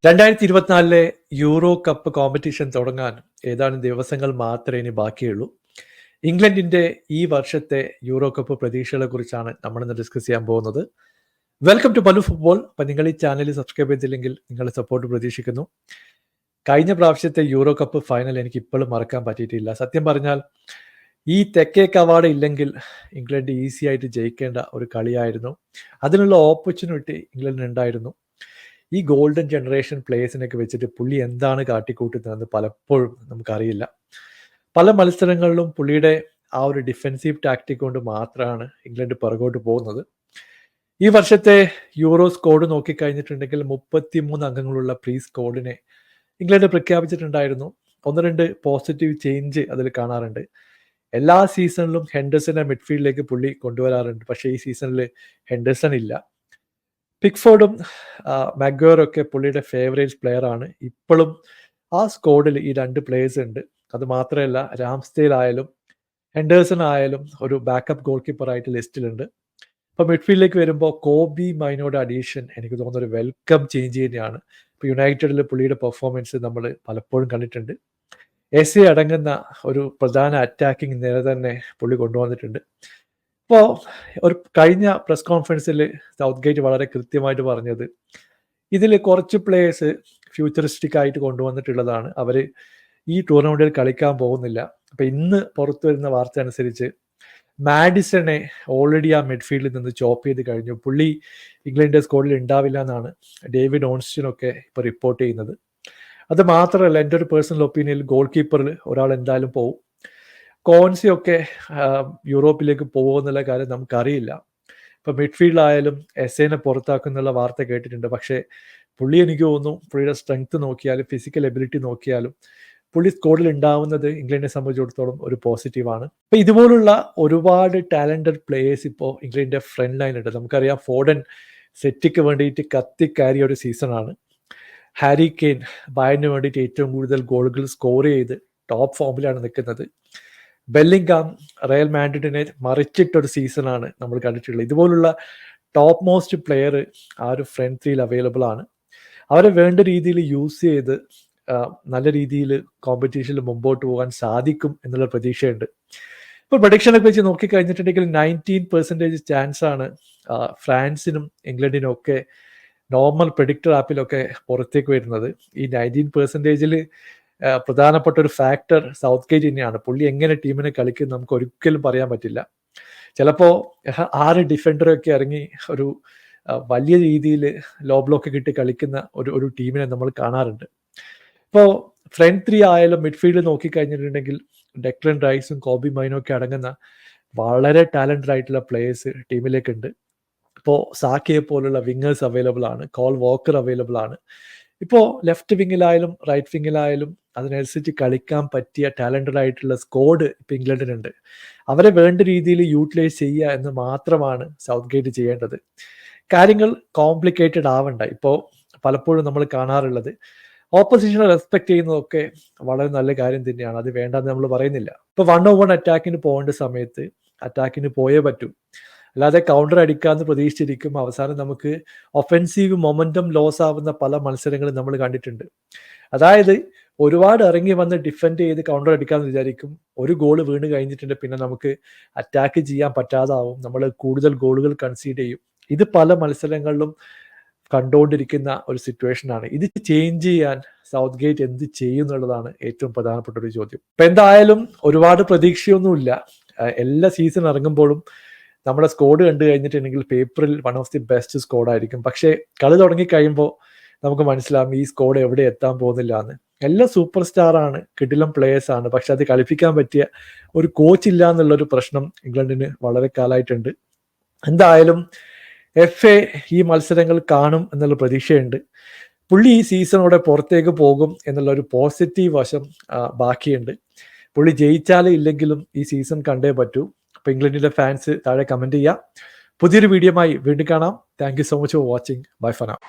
2024 euro cup competition തുടങ്ങാൻ ഏതാനും ദിവസങ്ങൾ മാത്രമേ ഇനി ബാക്കിയുള്ളൂ. ഇംഗ്ലണ്ടിന്റെ ഈ വർഷത്തെ യൂറോ കപ്പ് പ്രതീക്ഷകളെ കുറിച്ചാണ് നമ്മളിന്ന് ഡിസ്കസ് ചെയ്യാൻ പോകുന്നത്. വെൽക്കം ടു പലു ഫുട്ബോൾ. അപ്പം നിങ്ങൾ ഈ ചാനൽ സബ്സ്ക്രൈബ് ചെയ്തില്ലെങ്കിൽ നിങ്ങളുടെ സപ്പോർട്ട് പ്രതീക്ഷിക്കുന്നു. കഴിഞ്ഞ പ്രാവശ്യത്തെ യൂറോ കപ്പ് ഫൈനൽ എനിക്ക് ഇപ്പോഴും മറക്കാൻ പറ്റിയിട്ടില്ല. സത്യം പറഞ്ഞാൽ ഈ തെക്കേ കവാട ഇല്ലെങ്കിൽ ഇംഗ്ലണ്ട് ഈസി ആയിട്ട് ജയിക്കേണ്ട ഒരു കളിയായിരുന്നു. അതിനുള്ള ഓപ്പർച്യൂണിറ്റി ഇംഗ്ലണ്ടിന് ഉണ്ടായിരുന്നു. ഈ ഗോൾഡൻ ജനറേഷൻ പ്ലേയേഴ്സിനൊക്കെ വെച്ചിട്ട് പുള്ളി എന്താണ് കാട്ടിക്കൂട്ടുന്നതെന്ന് പലപ്പോഴും നമുക്കറിയില്ല. പല മത്സരങ്ങളിലും പുള്ളിയുടെ ആ ഒരു ഡിഫെൻസീവ് ടാക്ടിക് കൊണ്ട് മാത്രമാണ് ഇംഗ്ലണ്ട് പുറകോട്ട് പോകുന്നത്. ഈ വർഷത്തെ യൂറോ സ്ക്വാഡ് നോക്കിക്കഴിഞ്ഞിട്ടുണ്ടെങ്കിൽ 33 അംഗങ്ങളുള്ള പ്രീ സ്ക്വാഡിനെ ഇംഗ്ലണ്ട് പ്രഖ്യാപിച്ചിട്ടുണ്ടായിരുന്നു. 1-2 പോസിറ്റീവ് ചേഞ്ച് അതിൽ കാണാറുണ്ട്. എല്ലാ സീസണിലും ഹെൻഡേഴ്സനെ മിഡ്ഫീൽഡിലേക്ക് പുള്ളി കൊണ്ടുവരാറുണ്ട്. പക്ഷേ ഈ സീസണിൽ ഹെൻഡേഴ്സൺ ഇല്ല. പിക്ഫോർഡും മാഗ്വയറും ഒക്കെ പുള്ളിയുടെ ഫേവറേറ്റ് പ്ലെയർ ആണ്. ഇപ്പോഴും ആ സ്ക്വാഡിൽ ഈ 2 പ്ലേയേഴ്സ് ഉണ്ട്. അത് മാത്രമല്ല, രാംസ്ഡേൽ ആയാലും ഹെൻഡേഴ്സൺ ആയാലും ഒരു ബാക്കപ്പ് ഗോൾ കീപ്പറായിട്ട് ലിസ്റ്റിലുണ്ട്. ഇപ്പോൾ മിഡ്ഫീൽഡിലേക്ക് വരുമ്പോൾ കോബി മൈനോയുടെ അഡീഷൻ എനിക്ക് തോന്നുന്ന ഒരു വെൽക്കം ചേഞ്ച് തന്നെയാണ്. ഇപ്പോൾ യുണൈറ്റഡിൽ പുള്ളിയുടെ പെർഫോമൻസ് നമ്മൾ പലപ്പോഴും കണ്ടിട്ടുണ്ട്. എസ് അടങ്ങുന്ന ഒരു പ്രധാന അറ്റാക്കിംഗ് നിര തന്നെ പുള്ളി കൊണ്ടുവന്നിട്ടുണ്ട്. ഇപ്പോൾ ഒരു കഴിഞ്ഞ പ്രസ് കോൺഫറൻസിൽ സൗത്ത് ഗേറ്റ് വളരെ കൃത്യമായിട്ട് പറഞ്ഞത്, ഇതിൽ കുറച്ച് പ്ലേയേഴ്സ് ഫ്യൂച്ചറിസ്റ്റിക് ആയിട്ട് കൊണ്ടുവന്നിട്ടുള്ളതാണ്. അവർ ഈ ടൂർണമെൻറ്റിൽ കളിക്കാൻ പോകുന്നില്ല. അപ്പോൾ ഇന്ന് പുറത്തു വരുന്ന വാർത്ത അനുസരിച്ച് മാഡിസണെ ഓൾറെഡി ആ മിഡ്ഫീൽഡിൽ നിന്ന് ചോപ്പ് ചെയ്ത് കഴിഞ്ഞു. പുള്ളി ഇംഗ്ലണ്ടിൻ്റെ സ്ക്വാഡിൽ ഉണ്ടാവില്ല എന്നാണ് ഡേവിഡ് ഓൺസ്റ്റിനൊക്കെ ഇപ്പോൾ റിപ്പോർട്ട് ചെയ്യുന്നത്. അത് മാത്രമല്ല, എൻ്റെ ഒരു പേഴ്സണൽ ഒപ്പീനിയനിൽ ഗോൾ കീപ്പറിൽ ഒരാൾ എന്തായാലും പോകും. കോൺസിയൊക്കെ യൂറോപ്പിലേക്ക് പോകുമെന്നുള്ള കാര്യം നമുക്കറിയില്ല. ഇപ്പം മിഡ്ഫീൽഡിലായാലും എസ്സേനെ പുറത്താക്കുന്നുള്ള വാർത്ത കേട്ടിട്ടുണ്ട്. പക്ഷേ പുള്ളി എനിക്ക് തോന്നുന്നു പുള്ളിയുടെ സ്ട്രെങ്ത് നോക്കിയാലും ഫിസിക്കൽ എബിലിറ്റി നോക്കിയാലും പുള്ളി സ്ക്വാഡിൽ ഉണ്ടാവുന്നത് ഇംഗ്ലണ്ടിനെ സംബന്ധിച്ചിടത്തോളം ഒരു പോസിറ്റീവാണ്. അപ്പം ഇതുപോലുള്ള ഒരുപാട് ടാലൻറ്റഡ് പ്ലേയേഴ്സ് ഇപ്പോൾ ഇംഗ്ലണ്ടിൻ്റെ ഫ്രണ്ട് ലൈനുണ്ട്. നമുക്കറിയാം, ഫോഡൻ സെറ്റിക്ക് വേണ്ടിയിട്ട് കത്തിക്കയറിയ ഒരു സീസണാണ്. ഹാരി കെയ്ൻ ബയറിന് വേണ്ടിയിട്ട് ഏറ്റവും കൂടുതൽ ഗോളുകൾ സ്കോർ ചെയ്ത് ടോപ്പ് ഫോമിലാണ് നിൽക്കുന്നത്. ബെല്ലിംഗാം റയൽ മാഡ്രിഡിനെ മറിച്ചിട്ടൊരു സീസണാണ് നമ്മൾ കണ്ടിട്ടുള്ളത്. ഇതുപോലുള്ള ടോപ്പ് മോസ്റ്റ് പ്ലെയർ ആ ഒരു ഫ്രണ്ട് ത്രീയിൽ അവൈലബിൾ ആണ്. അവരെ വേണ്ട രീതിയിൽ യൂസ് ചെയ്ത് നല്ല രീതിയിൽ കോമ്പറ്റീഷനിൽ മുമ്പോട്ട് പോകാൻ സാധിക്കും എന്നുള്ള പ്രതീക്ഷയുണ്ട്. ഇപ്പോൾ പ്രഡിക്ഷനൊക്കെ വെച്ച് നോക്കിക്കഴിഞ്ഞിട്ടുണ്ടെങ്കിൽ 19% ചാൻസ് ആണ് ഫ്രാൻസിനും ഇംഗ്ലണ്ടിനും ഒക്കെ നോർമൽ പ്രെഡിക്റ്റർ ആപ്പിലൊക്കെ പുറത്തേക്ക് വരുന്നത്. ഈ 19%-ൽ പ്രധാനപ്പെട്ട ഒരു ഫാക്ടർ സൗത്ത് ഗേറ്റ് തന്നെയാണ്. പുള്ളി എങ്ങനെ ടീമിനെ കളിക്കും നമുക്ക് ഒരിക്കലും പറയാൻ പറ്റില്ല. ചിലപ്പോൾ 6 ഡിഫൻഡറൊക്കെ ഇറങ്ങി ഒരു വലിയ രീതിയിൽ ലോ ബ്ലോക്ക് കിട്ടി കളിക്കുന്ന ഒരു ടീമിനെ നമ്മൾ കാണാറുണ്ട്. ഇപ്പോൾ ഫ്രണ്ട് ത്രീ ആയാലും മിഡ്ഫീൽഡ് നോക്കിക്കഴിഞ്ഞിട്ടുണ്ടെങ്കിൽ ഡെക്ലൻ റൈസും കോബി മൈനോ ഒക്കെ അടങ്ങുന്ന വളരെ ടാലൻറ്റഡ് ആയിട്ടുള്ള പ്ലേയേഴ്സ് ടീമിലേക്കുണ്ട്. ഇപ്പോൾ സാക്കിയെ പോലുള്ള വിങ്ങേഴ്സ് അവൈലബിൾ ആണ്. കോൾ വോക്കർ അവൈലബിൾ ആണ്. ഇപ്പോൾ ലെഫ്റ്റ് വിങ്ങിലായാലും റൈറ്റ് വിങ്ങിലായാലും അതിനനുസരിച്ച് കളിക്കാൻ പറ്റിയ ടാലൻറ്റഡ് ആയിട്ടുള്ള സ്ക്വാഡ് ഇപ്പോൾ ഇംഗ്ലണ്ടിനുണ്ട്. അവരെ വേണ്ട രീതിയിൽ യൂട്ടിലൈസ് ചെയ്യുക എന്ന് മാത്രമാണ് സൗത്ത് ഗേറ്റ് ചെയ്യേണ്ടത്. കാര്യങ്ങൾ കോംപ്ലിക്കേറ്റഡ് ആവണ്ട. ഇപ്പോൾ പലപ്പോഴും നമ്മൾ കാണാറുള്ളത് ഓപ്പോസിഷനെ റെസ്പെക്ട് ചെയ്യുന്നതൊക്കെ വളരെ നല്ല കാര്യം തന്നെയാണ്. അത് വേണ്ടെന്ന് നമ്മൾ പറയുന്നില്ല. ഇപ്പോൾ 1-on-1 അറ്റാക്കിന് പോകേണ്ട സമയത്ത് അറ്റാക്കിന് പോയേ പറ്റൂ. അല്ലാതെ കൗണ്ടർ അടിക്കാമെന്ന് പ്രതീക്ഷിച്ചിരിക്കും അവസാനം നമുക്ക് ഒഫെൻസീവ് മൊമെന്റം ലോസ് ആവുന്ന പല മത്സരങ്ങളും നമ്മൾ കണ്ടിട്ടുണ്ട്. അതായത് ഒരുപാട് ഇറങ്ങി വന്ന് ഡിഫെൻഡ് ചെയ്ത് കൗണ്ടർ അടിക്കാമെന്ന് വിചാരിക്കും. ഒരു ഗോൾ വീണ് കഴിഞ്ഞിട്ടുണ്ട്, പിന്നെ നമുക്ക് അറ്റാക്ക് ചെയ്യാൻ പറ്റാതാവും. നമ്മൾ കൂടുതൽ ഗോളുകൾ കൺസീഡ് ചെയ്യും. ഇത് പല മത്സരങ്ങളിലും കണ്ടുകൊണ്ടിരിക്കുന്ന ഒരു സിറ്റുവേഷനാണ്. ഇത് ചേഞ്ച് ചെയ്യാൻ സൗത്ത് ഗേറ്റ് എന്ത് ചെയ്യും എന്നുള്ളതാണ് ഏറ്റവും പ്രധാനപ്പെട്ട ഒരു ചോദ്യം. ഇപ്പം എന്തായാലും ഒരുപാട് പ്രതീക്ഷയൊന്നുമില്ല. എല്ലാ സീസൺ ഇറങ്ങുമ്പോഴും നമ്മുടെ സ്കോഡ് കണ്ടു കഴിഞ്ഞിട്ടുണ്ടെങ്കിൽ പേപ്പറിൽ വൺ ഓഫ് ദി ബെസ്റ്റ് സ്കോഡായിരിക്കും. പക്ഷേ കളി തുടങ്ങിക്കഴിയുമ്പോൾ നമുക്ക് മനസ്സിലാവും ഈ സ്കോഡ് എവിടെ എത്താൻ പോകുന്നില്ല എന്ന്. എല്ലാം സൂപ്പർ സ്റ്റാറാണ്, കിടിലം പ്ലേയേഴ്സ് ആണ്. പക്ഷെ അത് കളിപ്പിക്കാൻ പറ്റിയ ഒരു കോച്ച് ഇല്ല എന്നുള്ളൊരു പ്രശ്നം ഇംഗ്ലണ്ടിന് വളരെ കാലമായിട്ടുണ്ട്. എന്തായാലും FA ഈ മത്സരങ്ങൾ കാണും എന്നുള്ള പ്രതീക്ഷയുണ്ട്. പുള്ളി ഈ സീസണോടെ പുറത്തേക്ക് പോകും എന്നുള്ള ഒരു പോസിറ്റീവ് വശം ബാക്കിയുണ്ട്. പുള്ളി ജയിച്ചാലും ഇല്ലെങ്കിലും ഈ സീസൺ കണ്ടേ പറ്റൂ. അപ്പോൾ ഇംഗ്ലണ്ടിലെ ഫാൻസ് താഴെ കമൻറ്റ് ചെയ്യുക. പുതിയൊരു വീഡിയോയുമായി വീണ്ടും കാണാം. Thank you so much for watching. Bye for now.